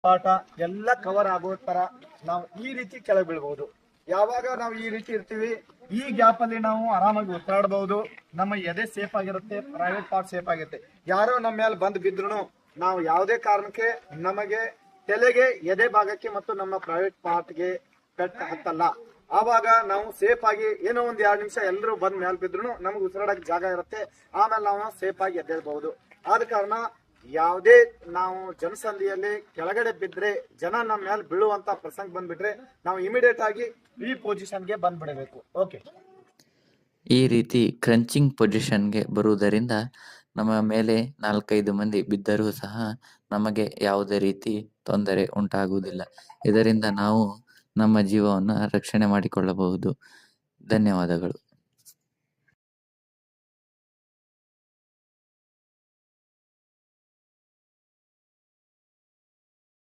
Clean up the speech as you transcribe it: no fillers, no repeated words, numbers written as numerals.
ಪಾಠ ಎಲ್ಲ ಕವರ್ ಆಗೋ ತರ ನಾವು ಈ ರೀತಿ ಕೆಳಗೆ ಬೀಳ್ಬಹುದು. ಯಾವಾಗ ನಾವು ಈ ರೀತಿ ಇರ್ತೀವಿ, ಈ ಗ್ಯಾಪ್ ಅಲ್ಲಿ ನಾವು ಆರಾಮಾಗಿ ಉಸಿರಾಡಬಹುದು. ನಮ್ಮ ಎದೆ ಸೇಫ್ ಆಗಿರುತ್ತೆ, ಪ್ರೈವೇಟ್ ಪಾರ್ಟ್ ಸೇಫ್ ಆಗಿರುತ್ತೆ. ಯಾರೋ ನಮ್ಮ ಮೇಲೆ ಬಂದು ಬಿದ್ರು ನಾವು ಯಾವುದೇ ಕಾರಣಕ್ಕೆ ನಮಗೆ ತಲೆಗೆ, ಎದೆ ಭಾಗಕ್ಕೆ ಮತ್ತು ನಮ್ಮ ಪ್ರೈವೇಟ್ ಪಾರ್ಟ್ಗೆ ಪೆಟ್ಟು ಹತ್ತಲ್ಲ. ಆವಾಗ ನಾವು ಸೇಫ್ ಆಗಿ ಏನೋ ಒಂದ್ 2 ನಿಮಿಷ ಎಲ್ಲರೂ ಬಂದ್ ಮೇಲೆ ಬಿದ್ರು ನಮ್ಗೆ ಉಸಿರಾಡಕ್ ಜಾಗ ಇರುತ್ತೆ. ಆಮೇಲೆ ನಾವು ಸೇಫ್ ಆಗಿ ಎದ್ದೇಳ್ಬಹುದು. ಆದ ಕಾರಣ ಯಾವುದೇ ನಾವು ಜನಸಂಧಿಯಲ್ಲಿ ಕೆಳಗಡೆ ಬಿದ್ರೆ, ಜನ ನಮ್ಮ ಮೇಲೆ ಬೀಳುವಂತ ಪ್ರಸಂಗ ಬಂದ್ಬಿಟ್ರೆ ನಾವು ಇಮಿಡಿಯೇಟ್ ಆಗಿ ಈ ಪೊಸಿಷನ್ಗೆ ಬಂದ್ಬಿಡಬೇಕು. ಓಕೆ, ಈ ರೀತಿ ಕ್ರಂಚಿಂಗ್ ಪೊಸಿಷನ್ಗೆ ಬರುವುದರಿಂದ ನಮ್ಮ ಮೇಲೆ 4-5 ಮಂದಿ ಬಿದ್ದರೂ ಸಹ ನಮಗೆ ಯಾವುದೇ ರೀತಿ ತೊಂದರೆ ಉಂಟಾಗುವುದಿಲ್ಲ. ಇದರಿಂದ ನಾವು ನಮ್ಮ ಜೀವವನ್ನು ರಕ್ಷಣೆ ಮಾಡಿಕೊಳ್ಳಬಹುದು. ಧನ್ಯವಾದಗಳು.